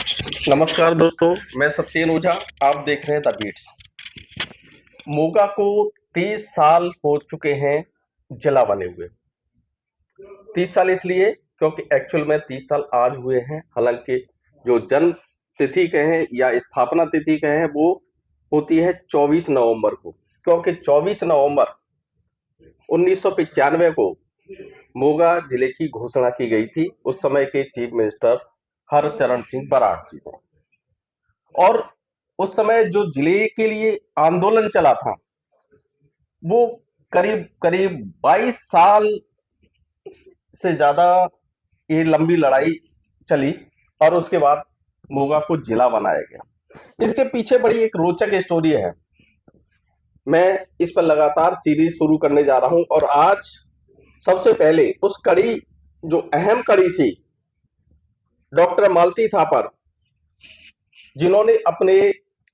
नमस्कार दोस्तों, मैं सत्येन ओझा। आप देख रहे हैं द बीट्स। मोगा को 30 साल हो चुके हैं जिला बने हुए। 30 साल इसलिए क्योंकि एक्चुअल में 30 साल आज हुए हैं। हालांकि जो जन्म तिथि कहें या स्थापना तिथि कहें वो होती है 24 नवंबर को, क्योंकि 24 नवंबर 1995 को मोगा जिले की घोषणा की गई थी उस समय के चीफ मिनिस्टर हरचरण सिंह बराड़ जी ने। और उस समय जो जिले के लिए आंदोलन चला था वो करीब करीब 22 साल से ज्यादा ये लंबी लड़ाई चली और उसके बाद मोगा को जिला बनाया गया। इसके पीछे बड़ी एक रोचक स्टोरी है। मैं इस पर लगातार सीरीज शुरू करने जा रहा हूं और आज सबसे पहले उस कड़ी जो अहम कड़ी थी, डॉक्टर मालती थापर जिन्होंने अपने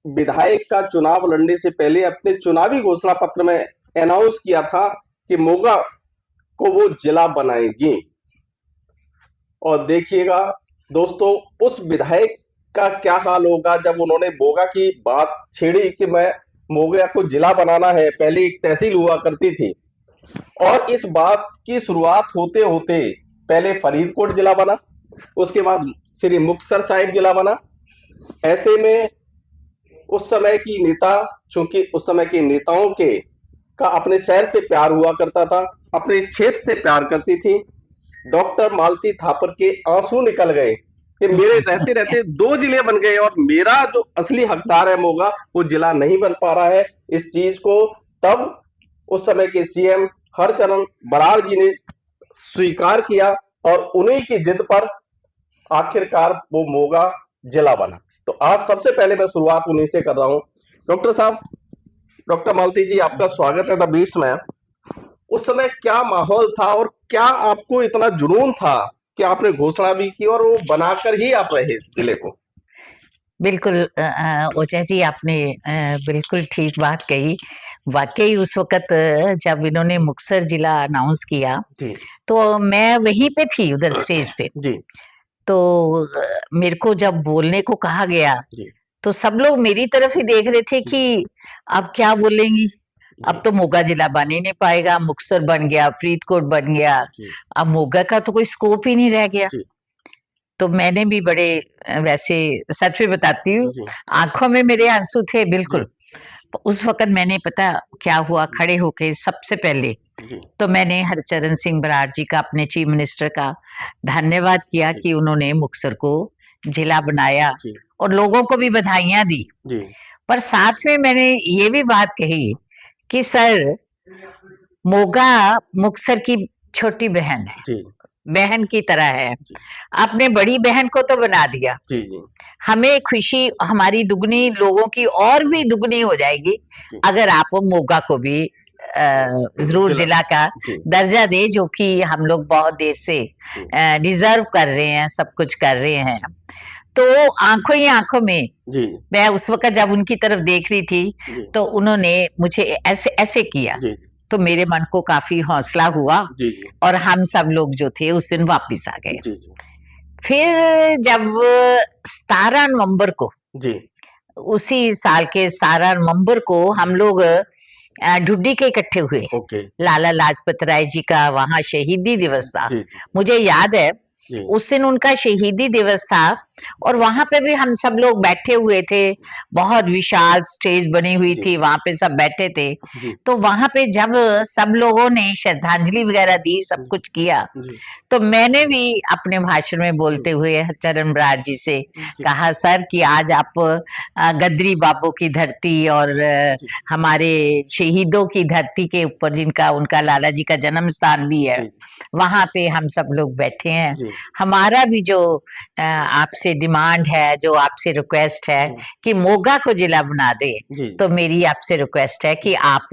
विधायक का चुनाव लड़ने से पहले अपने चुनावी घोषणा पत्र में अनाउंस किया था कि मोगा को वो जिला बनाएंगी। और देखिएगा दोस्तों, उस विधायक का क्या हाल होगा जब उन्होंने मोगा की बात छेड़ी कि मैं मोगा को जिला बनाना है। पहले एक तहसील हुआ करती थी और इस बात की शुरुआत होते होते पहले फरीदकोट जिला बना, उसके बाद श्री मुक्तसर साहिब जिला बना। ऐसे में उस समय की नेता, चूंकि उस समय के नेताओं के का अपने शहर से प्यार हुआ करता था, अपने क्षेत्र से प्यार करती थी, डॉक्टर मालती थापर के आंसू निकल गए कि मेरे रहते रहते 2 जिले बन गए और मेरा जो असली हकदार है मोगा वो जिला नहीं बन पा रहा है। इस चीज को तब उस समय के सीएम हरचरण बराड़ जी ने स्वीकार किया और उन्हीं की जिद पर आखिरकार वो मोगा जिला बना। तो आज सबसे पहले मैं शुरुआत उन्हीं से कर रहा हूं। डॉक्टर साहब, डॉक्टर मालती जी, आपका स्वागत है द बीट्स में। उस समय क्या माहौल था और क्या आपको इतना जुनून था कि आपने घोषणा भी की और वो बनाकर ही आप रहे जिले को? बिल्कुल ओझा जी, आपने बिल्कुल ठीक बात कही। वाकई उस वक्त जब इन्होंने मुक्तसर जिला अनाउंस किया जी तो मैं वहीं पे थी, उधर स्टेज पे। जी तो मेरे को जब बोलने को कहा गया जी तो सब लोग मेरी तरफ ही देख रहे थे कि अब क्या बोलेंगी। अब तो मोगा जिला बन ही नहीं पाएगा, मुक्तसर बन गया, फरीदकोट बन गया, जी अब मोगा का तो कोई स्कोप ही नहीं रह गया। जी तो मैंने भी बड़े वैसे सच में बताती हूँ, जी आंखों में मेरे आंसू थे जी बिल्कुल। उस वक्त मैंने पता क्या हुआ, खड़े होके सबसे पहले जी तो मैंने हरचरण सिंह बराड़ जी का, अपने चीफ मिनिस्टर का धन्यवाद किया जी कि उन्होंने मुक्तसर को जिला बनाया जी और लोगों को भी बधाइयां दी। जी पर साथ में मैंने ये भी बात कही कि सर, मोगा मुक्तसर की छोटी बहन है, जी बहन की तरह है। जी आपने बड़ी बहन को तो बना दिया, जी जी हमें खुशी हमारी दुगनी, लोगों की और भी दुगनी हो जाएगी जी अगर आप मोगा को भी जरूर जिला का जी दर्जा दे, जो कि हम लोग बहुत देर से जी डिजर्व कर रहे हैं, सब कुछ कर रहे हैं। तो आंखों ही आंखों में जी मैं उस वक्त जब उनकी तरफ देख रही थी जी तो उन्होंने मुझे ऐसे ऐसे किया, जी तो मेरे मन को काफी हौसला हुआ जी और हम सब लोग जो थे उस दिन वापिस आ गए। जी जी फिर जब 17 नवंबर को, जी उसी साल के 17 नवंबर को हम लोग ढुड्डी के इकट्ठे हुए। ओके। लाला लाजपत राय जी का वहां शहीदी दिवस था। जी जी मुझे याद है जी उस दिन उनका शहीदी दिवस था और वहां पे भी हम सब लोग बैठे हुए थे। बहुत विशाल स्टेज बनी हुई थी, वहां पे सब बैठे थे। जी तो वहां पे जब सब लोगों ने श्रद्धांजलि वगैरह दी, सब कुछ किया, जी तो मैंने भी अपने भाषण में बोलते हुए हरचरण बराड़ जी से जी कहा, सर कि आज आप गद्री बाबू की धरती और जी हमारे शहीदों की धरती के ऊपर, जिनका उनका लाला जी का जन्म स्थान भी है, जी वहां पे हम सब लोग बैठे हैं। जी हमारा भी जो आपसे डिमांड है, जो आपसे रिक्वेस्ट है कि मोगा को जिला बना दे, जी तो मेरी आपसे रिक्वेस्ट है कि आप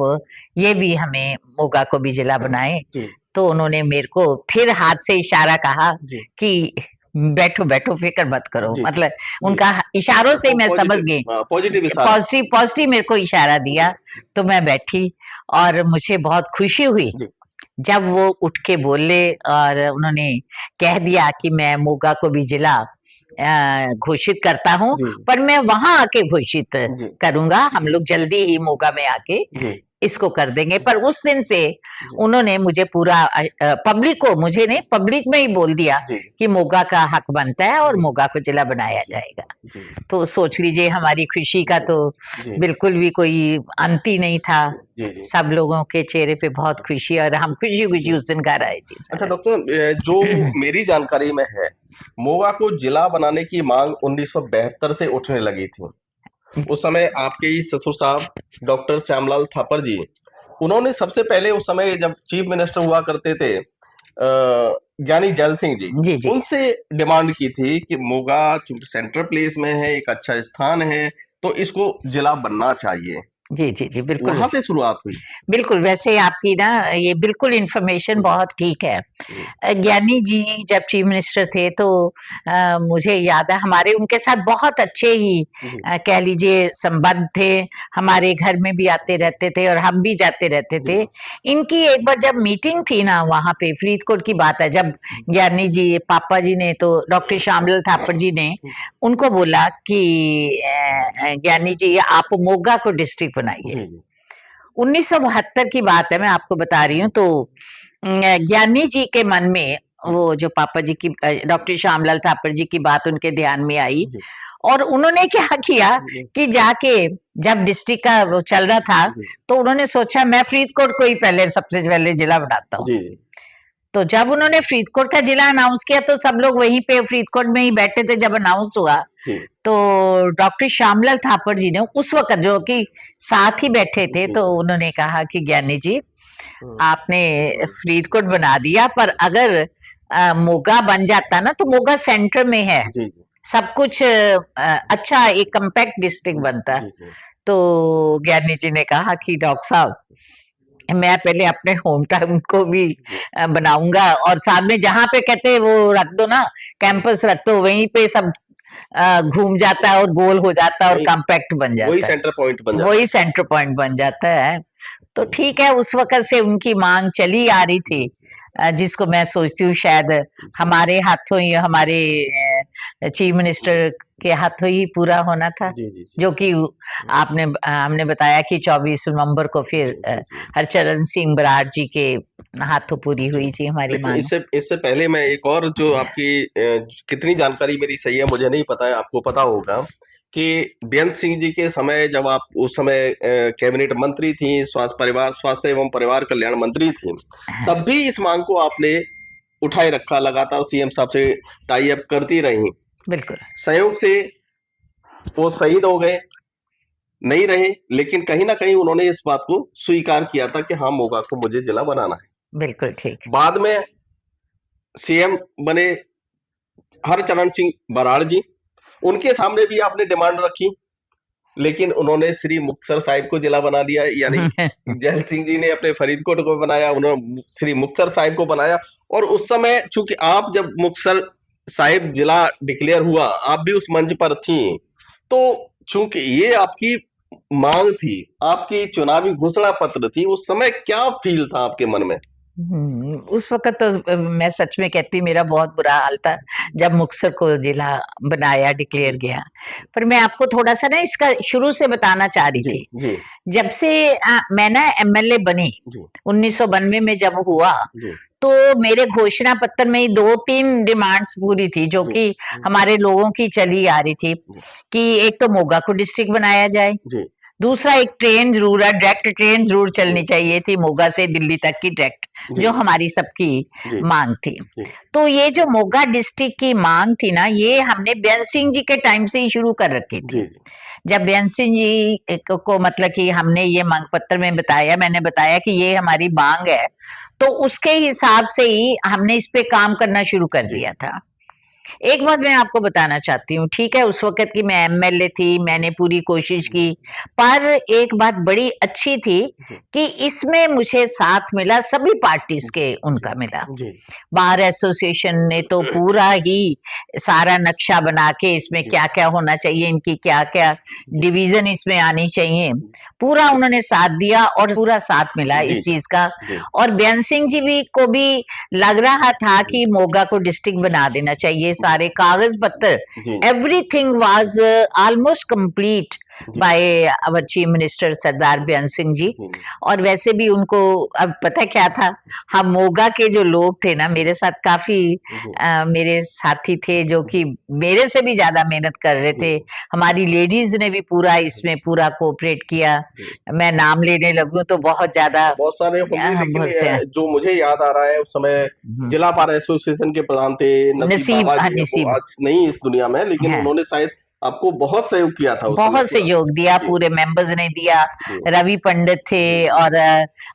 ये भी हमें मोगा को भी जिला बनाएं। जी तो उन्होंने मेरे को फिर हाथ से इशारा कहा जी कि बैठो बैठो, फिक्र मत करो। जी मतलब जी उनका इशारों से ही मैं समझ गई, पॉजिटिव इशारा। पॉजिटिव पॉजिटिव मेरे को इशारा दिया। तो मैं बैठी और मुझे बहुत खुशी हुई जी जब वो उठ के बोले और उन्होंने कह दिया कि मैं मोगा को भी जिला घोषित करता हूँ, जी पर मैं वहां आके घोषित जी करूंगा। हम लोग जल्दी ही मोगा में आके जी इसको कर देंगे। पर उस दिन से जी उन्होंने मुझे पूरा पब्लिक को, मुझे नहीं, पब्लिक में ही बोल दिया जी कि मोगा का हक बनता है और जी मोगा को जिला बनाया जी जाएगा। जी तो सोच लीजिए हमारी खुशी का जी तो जी बिल्कुल भी कोई अंत ही नहीं था। जी जी सब लोगों के चेहरे पे बहुत खुशी, और हम खुशी खुशी जी। उस दिन घर आए। जी अच्छा सर। डॉक्टर साहब, जो मेरी जानकारी में है, मोगा को जिला बनाने की मांग 1972 से उठने लगी थी। उस समय आपके ही ससुर साहब डॉक्टर श्यामलाल थापर जी, उन्होंने सबसे पहले उस समय जब चीफ मिनिस्टर हुआ करते थे ज्ञानी जैल सिंह जी, जी जी उनसे डिमांड की थी कि मोगा चूंकि सेंट्रल प्लेस में है, एक अच्छा स्थान है, तो इसको जिला बनना चाहिए। जी जी जी बिल्कुल। वहां से शुरुआत हुई। बिल्कुल, वैसे आपकी ना ये बिल्कुल इन्फॉर्मेशन बहुत ठीक है। जी ज्ञानी जी जब चीफ मिनिस्टर थे तो मुझे याद है हमारे उनके साथ बहुत अच्छे ही जी कह लीजिए संबंध थे। हमारे घर में भी आते रहते थे और हम भी जाते रहते जी थे। इनकी एक बार जब मीटिंग थी ना वहाँ पे, फरीदकोट की बात है, जब ज्ञानी जी, पापा जी ने, तो डॉक्टर श्यामलाल थापर जी ने उनको बोला कि ज्ञानी जी आप मोगा को डिस्ट्रिक्ट बनाइए। जी जी 1972 की बात है, मैं आपको बता रही हूँ। तो ज्ञानी जी के मन में वो जो पापा जी की, डॉक्टर श्यामलाल थापर जी की बात उनके ध्यान में आई, जी और उन्होंने क्या किया जी कि जाके, जब डिस्ट्रिक्ट का वो चल रहा था, जी तो उन्होंने सोचा मैं फरीदकोट को ही पहले, सबसे पहले जिला बनाता हूँ। जी तो जब उन्होंने फरीदकोट का जिला अनाउंस किया तो सब लोग वहीं पे फरीदकोट में ही बैठे थे जब अनाउंस हुआ। जी तो डॉक्टर श्यामलाल थापर जी ने उस वक्त, जो कि साथ ही बैठे थे, जी तो उन्होंने कहा कि ज्ञानी जी हम्म, आपने फरीदकोट बना दिया, पर अगर मोगा बन जाता ना, तो मोगा सेंटर में है, जी जी सब कुछ अच्छा एक कम्पैक्ट डिस्ट्रिक्ट बनता। जी जी तो ज्ञानी जी ने कहा कि डॉक्टर साहब, मैं पहले अपने होम टाउन को भी जी बनाऊंगा, और साथ में जहाँ पे कहते हैं वो रख दो ना, कैंपस रख दो, वहीं पे सब घूम जाता है और गोल हो जाता है और वही कॉम्पैक्ट बन वही जाता है, सेंटर पॉइंट बन जाता वही सेंटर पॉइंट बन जाता है। तो ठीक है, उस वक्त से उनकी मांग चली आ रही है। थी, जी जिसको मैं सोचती हूँ शायद जी हमारे हाथों ही, हमारे चीफ मिनिस्टर के हाथों ही पूरा होना था, जी जी जी जो कि आपने हमने बताया कि 24 नवंबर को फिर जी जी जी हरचरण सिंह बराड़ जी के हाथों पूरी जी। हुई थी हमारी लेकिन मांग। इससे इससे पहले मैं एक और, जो आपकी कितनी जानकारी मेरी सही है मुझे नहीं पता है, आपको पता होगा कि बेअंत सिंह जी के समय, जब आप उस समय कैबिनेट मंत्री थी, स्वास्थ्य एवं परिवार कल्याण मंत्री थी, तब भी इस मांग को आपने उठाए रखा, लगातार सीएम साहब से टाई अप करती रही। बिल्कुल संयोग से वो शहीद हो गए, नहीं रहे, लेकिन कहीं ना कहीं उन्होंने इस बात को स्वीकार किया था कि हाँ, मोगा को मुझे जिला बनाना है। बिल्कुल ठीक। बाद में सीएम बने हरचरण सिंह बराड़ जी, उनके सामने भी आपने डिमांड रखी, लेकिन उन्होंने श्री मुक्तसर साहिब को जिला बना दिया। यानी जैल सिंह जी ने अपने फरीदकोट को बनाया, उन्होंने श्री मुक्तसर साहिब को बनाया। और उस समय चूंकि आप, जब मुक्तसर साहिब जिला डिक्लेयर हुआ, आप भी उस मंच पर थी, तो चूंकि ये आपकी मांग थी, आपकी चुनावी घोषणा पत्र थी, उस समय क्या फील था आपके मन में? उस वक़्त तो मैं सच में कहती, मेरा बहुत बुरा हाल था जब मुक्तसर को जिला बनाया, डिक्लेयर जी किया। पर मैं आपको थोड़ा-सा ना इसका शुरू से बताना चाह रही जी थी। जी जब से मैं ना एमएलए बनी, जी 1992 में जब हुआ, जी तो मेरे घोषणा पत्र में ही 2-3 डिमांड्स पूरी थी, जो जी कि हमारे लोगों की चली आ रही थी, जी कि एक तो मोगा को डिस्ट्रिक्ट बनाया जाए, जी दूसरा एक ट्रेन ज़रूर है, डायरेक्ट ट्रेन ज़रूर चलनी जी चाहिए थी मोगा से दिल्ली तक की डायरेक्ट, जी जो हमारी सबकी जी मांग थी। जी तो ये जो मोगा डिस्ट्रिक्ट की मांग थी ना, ये हमने बेअंत सिंह जी के टाइम से ही शुरू कर रखी थी। जी जब बेअंत सिंह जी को मतलब कि हमने ये मांग पत्र में बताया, मैंने बताया कि ये हमारी मांग है, तो उसके हिसाब से ही हमने इस पे काम करना शुरू कर जी दिया था। एक बात मैं आपको बताना चाहती हूँ, ठीक है, उस वक़्त की मैं एमएलए थी, मैंने पूरी कोशिश की, पर एक बात बड़ी अच्छी थी कि इसमें मुझे साथ मिला, सभी पार्टीज़ के उनका मिला। जी बार एसोसिएशन ने तो पूरा ही सारा नक्शा बना के, इसमें क्या-क्या होना चाहिए, इनकी क्या-क्या डिवीज़न इसमें आनी चाहिए, पूरा उन्होंने साथ दिया और पूरा साथ मिला जी इस चीज़ का। जी और बेअंत सिंह जी भी को भी लग रहा था कि मोगा को डिस्ट्रिक्ट बना देना चाहिए, सारे कागज पत्तर, जी everything was almost complete जी by our chief minister Sardar Beant Singh ji. जी और वैसे भी उनको अब पता क्या था, हम मोगा के जो लोग थे ना, मेरे साथ काफी जी मेरे साथी थे जो कि मेरे से भी ज्यादा मेहनत कर रहे थे। जी हमारी लेडीज ने भी पूरा इसमें पूरा कोऑपरेट किया। जी। मैं नाम लेने लगूं तो बहुत ज्यादा बहुत सारे होंगे, लेकिन बहुत से हैं। जो मुझे याद आ रहा है उस समय हम्म, जिला बार एसोसिएशन के प्रधान थे नसीब नसीब बाबा हाँ, जी। वो नसीब आज नहीं इस दुनिया में, लेकिन है, उन्होंने शायद आपको बहुत सहयोग किया था उस समय बहुत पूरा। सहयोग दिया, जी पूरे मेंबर्स ने दिया। जी रवि पंडित थे जी और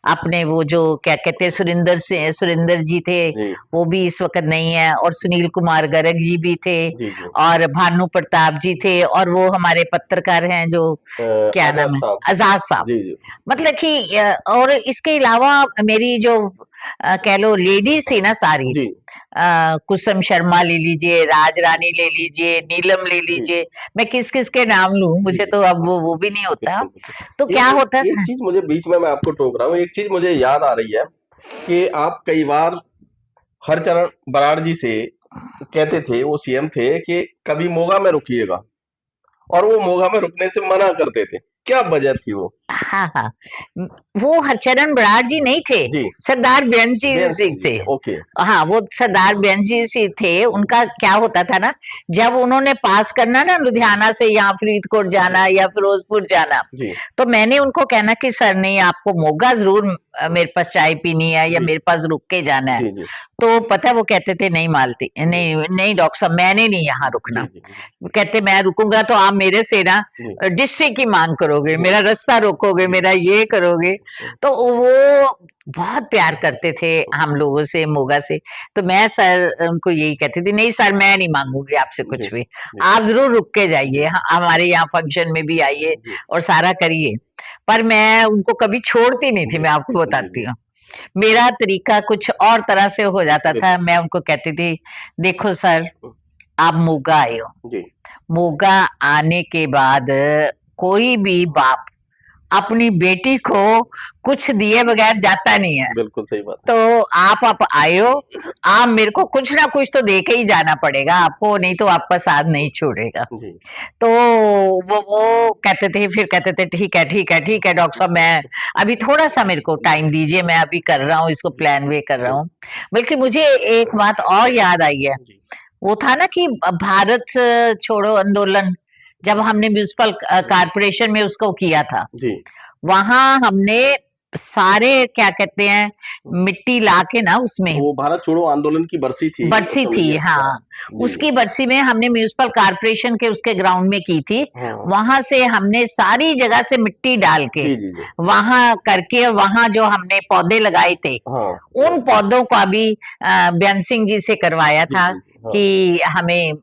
अपने वो जो क्या कहते हैं सुरेंद्र जी थे, जी वो भी इस वक्त नहीं है, और सुनील कुमार गर्ग जी भी थे, जी जी और भानु प्रताप जी थे, और वो हमारे पत्रकार हैं जो क्या आजाद नाम है, साहब। आजाद साहब। जी जी मतलब कि और इसके अलावा मेरी जो कह लो लेडीज थी ना सारी, जी कुसुम शर्मा ले लीजिए, राज रानी ले लीजिए, नीलम ले जी लीजिए, मैं किस किस के नाम लूं, जी मुझे जी तो अब वो भी नहीं होता। बिल्कुल बिल्कुल। तो एक क्या एक, होता एक था, चीज मुझे बीच में, मैं आपको टोक रहा हूँ, एक चीज मुझे याद आ रही है कि आप कई बार हरचरण बराड़ जी से कहते थे, वो सीएम थे, कि कभी मोगा में रुकिएगा, और वो मोगा में रुकने से मना करते थे। क्या वजह थी वो? हाँ हाँ, वो हरचरण बराड़ जी नहीं थे, जी सरदार बेअंत जी बेअंत सिंह सिंह जी थे। थे। ओके। हाँ, वो सरदार बेअंत जी से थे। उनका क्या होता था ना, जब उन्होंने पास करना ना लुधियाना से यहाँ फरीदकोट जाना या फिरोजपुर जाना, जी तो मैंने उनको कहना कि सर नहीं, आपको मोगा जरूर मेरे पास चाय पीनी है या जी मेरे पास रुक के जाना है। जी जी तो पता है वो कहते थे नहीं मालती, जी नहीं नहीं डॉक्टर साहब, मैंने नहीं यहाँ जी रुकना। जी वो कहते मैं रुकूंगा तो आप मेरे से ना जी डिस्ट्रिक्ट की मांग करोगे, जी मेरा रास्ता रोकोगे, जी मेरा ये करोगे। तो वो बहुत प्यार करते थे हम लोगों से, मोगा से। तो मैं सर उनको यही कहती थी, नहीं सर मैं नहीं मांगूंगी आपसे जी कुछ भी, जी आप जरूर रुक के जी जाइए, हमारे यहाँ फंक्शन में भी आइए जी और सारा करिए। पर मैं उनको कभी छोड़ती नहीं थी, जी मैं आपको जी बताती जी हूँ। मेरा तरीका कुछ और तरह से हो जाता था। बिल्कुल मैं उनको कहती थी, देखो सर, आप मोगा आए हो, जी मोगा आने के बाद कोई भी बाप अपनी बेटी को कुछ दिए बगैर जाता नहीं है। बिल्कुल सही बात तो आप आए हो, आप मेरे को कुछ ना कुछ तो दे के ही जाना पड़ेगा आपको, नहीं तो आपका साथ नहीं छोड़ेगा। है। जी तो वो कहते थे, फिर कहते थे ठीक है ठीक है ठीक है डॉक्टर साहब, मैं अभी थोड़ा सा मेरे को टाइम दीजिए, मैं अभी कर रहा हूँ इसको, प्लान वे कर रहा हूँ। बल्कि मुझे एक बात और याद आई है, जी वो था ना कि भारत छोड़ो आंदोलन जब हमने म्यूनिसिपल कारपोरेशन में उसको किया था, जी वहां हमने सारे क्या कहते हैं मिट्टी ला के ना, उसमें वो भारत छोड़ो आंदोलन की बरसी थी उस बरसी समय। थी, यस हाँ, जी उसकी बरसी में हमने म्यूनिसिपल कारपोरेशन के उसके ग्राउंड में की थी। हाँ वहां से हमने सारी जगह से मिट्टी डाल के जी जी जी वहां करके, वहां जो हमने पौधे लगाए थे, हाँ उन यस पौधों का भी बेअंत सिंह जी से करवाया जी था जी जी हाँ कि हमें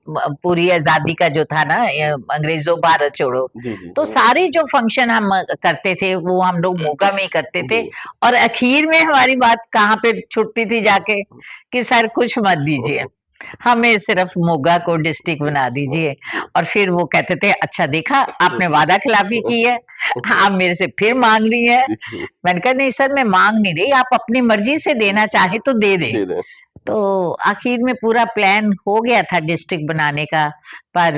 पूरी आजादी का जो था ना, अंग्रेजों भारत छोड़ो, जी जी तो हाँ सारे जो फंक्शन हम करते थे वो हम लोग मोगा में ही करते थे। जी और आखिर में हमारी बात कहाँ पे छुटती थी जाके, कि सर कुछ मत दीजिए, हमें सिर्फ मोगा को डिस्ट्रिक्ट बना दीजिए। जी और फिर वो कहते थे अच्छा देखा आपने वादा खिलाफी की है, आप मेरे से फिर मांग रही है। जी जी मैंने कहा नहीं सर मैं मांग नहीं रही, आप अपनी मर्जी से देना चाहे तो दे दें। दे दें। तो आखिर में पूरा प्लान हो गया था डिस्ट्रिक्ट बनाने का, पर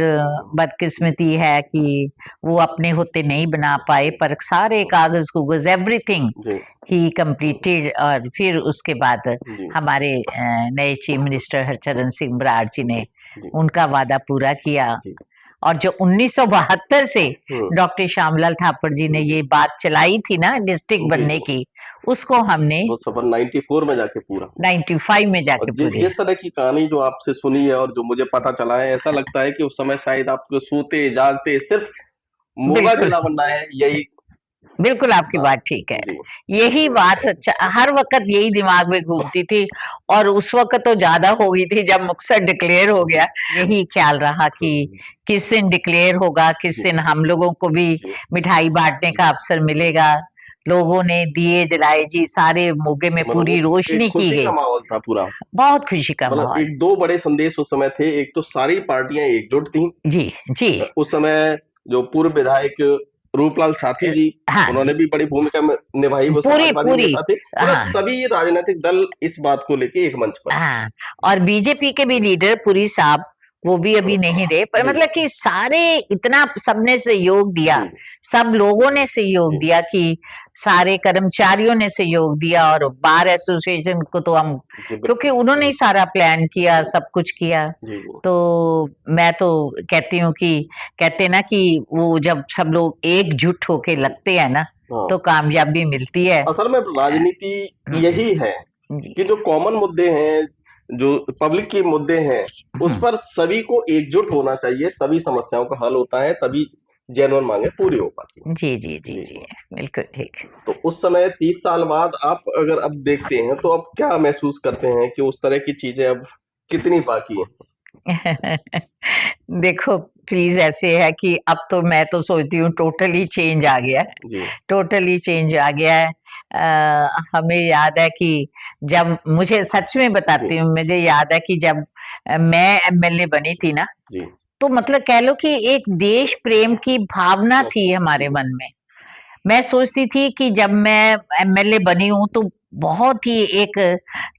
बदकिस्मती है कि वो अपने होते नहीं बना पाए, पर सारे कागज कुगज एवरीथिंग जी ही कंप्लीटेड। और फिर उसके बाद जी हमारे नए चीफ मिनिस्टर हरचरण सिंह बराड़ जी ने जी उनका वादा पूरा किया। जी और जो 1972 से हम्म डॉक्टर श्यामलाल थापर जी ने ये बात चलाई थी ना डिस्ट्रिक्ट जी बनने जी की, उसको हमने वो सफर 94 में जाके पूरा। 95 में और जाके पूरे। जिस तरह की कहानी जो आपसे सुनी है और जो मुझे पता चला है, ऐसा लगता है कि उस समय शायद आपको सोते जागते सिर्फ मोगा बिल्कुल जिला बनना है, यही बिल्कुल आपकी था। बात ठीक है। जी यही बात हर वक्त यही दिमाग में घूमती थी, और उस वक्त तो ज्यादा हो गई थी जब मुक्तसर डिक्लेयर हो गया। यही ख्याल रहा कि किस दिन डिक्लेयर होगा, किस जी दिन हम लोगों को भी जी मिठाई बांटने का अवसर मिलेगा। लोगों ने दिए जलाए जी, सारे मोगे में मतलब वो पूरी एक रोशनी की खुशी गई, का माहौल था पूरा। बहुत खुशी का मतलब माहौल। एक दो बड़े संदेश उस समय थे, एक तो सारी पार्टियां एकजुट थी। जी जी उस समय जो पूर्व विधायक रूपलाल साथी जी, हाँ, उन्होंने भी बड़ी भूमिका निभाई, वो पूरी समाजवादी पूरी नेता थे। मतलब हाँ सभी राजनीतिक दल इस बात को लेके एक मंच पर। हाँ। और बीजेपी के भी लीडर पुरी साहब वो भी अभी नहीं रहे, पर जी। मतलब कि सारे इतना सबने सहयोग दिया, जी। सब लोगों ने सहयोग जी। दिया कि सारे कर्मचारियों ने सहयोग दिया, और बार एसोसिएशन को तो हम, जी, क्योंकि बिल्कुल। उन्होंने ही सारा प्लान किया, सब कुछ किया। जी, जी। तो मैं तो कहती हूँ कि कहते ना कि वो जब सब लोग एकजुट होके लगते हैं ना, हाँ। तो कामयाबी मिलती है। असल में राजनीति यही है जी कि जो कॉमन मुद्दे हैं, जो पब्लिक के मुद्दे हैं, उस पर सभी को एकजुट होना चाहिए, तभी समस्याओं का हल होता है, तभी जेन्युइन मांगे पूरी हो पाती हैं। जी जी जी जी। जी बिल्कुल ठीक। तो उस समय 30 साल बाद आप अगर अब देखते हैं तो अब क्या महसूस करते हैं कि उस तरह की चीजें अब कितनी बाकी हैं? देखो प्लीज, ऐसे है कि अब तो मैं तो सोचती हूँ टोटली चेंज आ गया है, जी। टोटली चेंज आ गया है। हमें याद है कि जब, मुझे सच में बताती हूँ, मुझे याद है कि जब मैं एमएलए बनी थी ना, जी। तो मतलब कह लो कि एक देश प्रेम की भावना थी हमारे मन में। मैं सोचती थी कि जब मैं एमएलए बनी हूँ तो बहुत ही एक,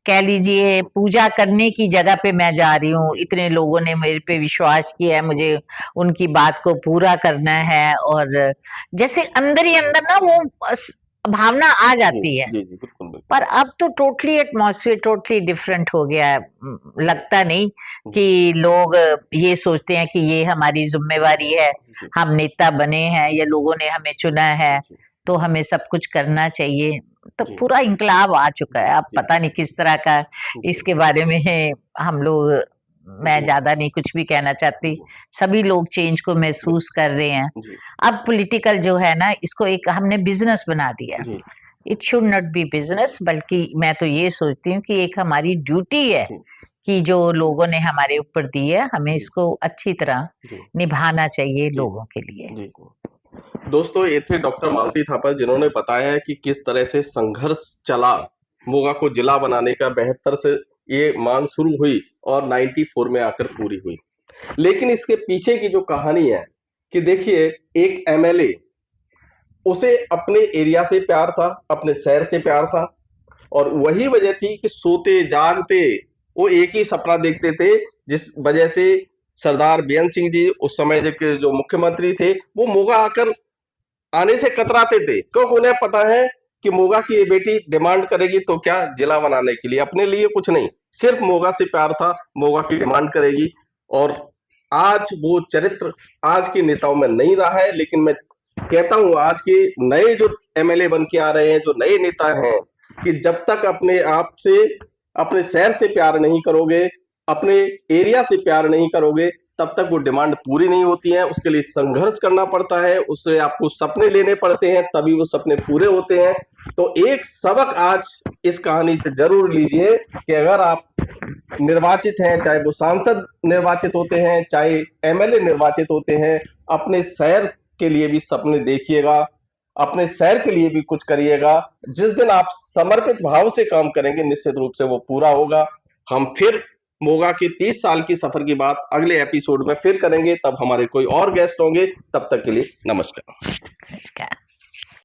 कह लीजिए, पूजा करने की जगह पे मैं जा रही हूँ, इतने लोगों ने मेरे पे विश्वास किया है, मुझे उनकी बात को पूरा करना है, और जैसे अंदर ही अंदर ना वो भावना आ जी, जाती है। जी, जी, बिल्कुल, बिल्कुल। पर अब तो टोटली एटमॉस्फेयर टोटली डिफरेंट हो गया है। लगता नहीं कि लोग ये सोचते हैं कि ये हमारी जिम्मेवारी है, जी। हम नेता बने हैं या लोगों ने हमें चुना है, जी। तो हमें सब कुछ करना चाहिए। तो जी। पूरा इंकलाब आ चुका है, अब जी। पता नहीं किस तरह का। जी। इसके बारे में हम लोग, मैं जी। ज्यादा नहीं कुछ भी कहना चाहती। जी। सभी लोग चेंज को महसूस कर रहे हैं। जी। अब पॉलिटिकल जो है ना, इसको एक हमने बिजनेस बना दिया। जी। It should not be business, बल्कि मैं तो ये सोचती हूँ कि एक हमारी ड्यूटी है जी। कि जो लोगों ने हमारे ऊपर दी है, हमें जी। इसको अच्छी तरह जी। निभाना चाहिए जी। लोगों के लिए। जी, जी। दोस्तों, ये थे डॉक्टर मालती थापर, जिन्होंने बताया कि किस तरह से संघर्ष चला, मोगा को जिला बनाने का 72 से ये मांग शुरू हुई और 94 में आकर पूरी हुई। लेकिन इसके पीछे की जो कहानी है कि देखिए, एक एमएलए, उसे अपने एरिया से प्यार था, अपने शहर से प्यार था, और वही वजह थी कि सोते जागते वो एक ही सपना देखते थे, जिस वजह से सरदार बेअंत सिंह जी उस समय के जो मुख्यमंत्री थे, वो मोगा आकर आने से कतराते थे, क्योंकि उन्हें पता है कि मोगा की ये बेटी डिमांड करेगी तो क्या, जिला बनाने के लिए, अपने लिए कुछ नहीं, सिर्फ मोगा से प्यार था, मोगा की डिमांड करेगी। और आज वो चरित्र आज के नेताओं में नहीं रहा है, लेकिन मैं कहता हूं आज के नए जो एमएलए बन के आ रहे हैं, जो नए नेता हैं, कि जब तक अपने आप से, अपने शहर से प्यार नहीं करोगे, अपने एरिया से प्यार नहीं करोगे, तब तक वो डिमांड पूरी नहीं होती है। उसके लिए संघर्ष करना पड़ता है, उससे आपको सपने लेने पड़ते हैं, तभी वो सपने पूरे होते हैं। तो एक सबक आज इस कहानी से जरूर लीजिए कि अगर आप निर्वाचित हैं, चाहे वो सांसद निर्वाचित होते हैं, चाहे एमएलए निर्वाचित होते हैं, अपने शहर के लिए भी सपने देखिएगा, अपने शहर के लिए भी कुछ करिएगा। जिस दिन आप समर्पित भाव से काम करेंगे, निश्चित रूप से वो पूरा होगा। हम फिर मोगा के 30 साल की सफर की बात अगले एपिसोड में फिर करेंगे, तब हमारे कोई और गेस्ट होंगे। तब तक के लिए नमस्कार। नमस्कार।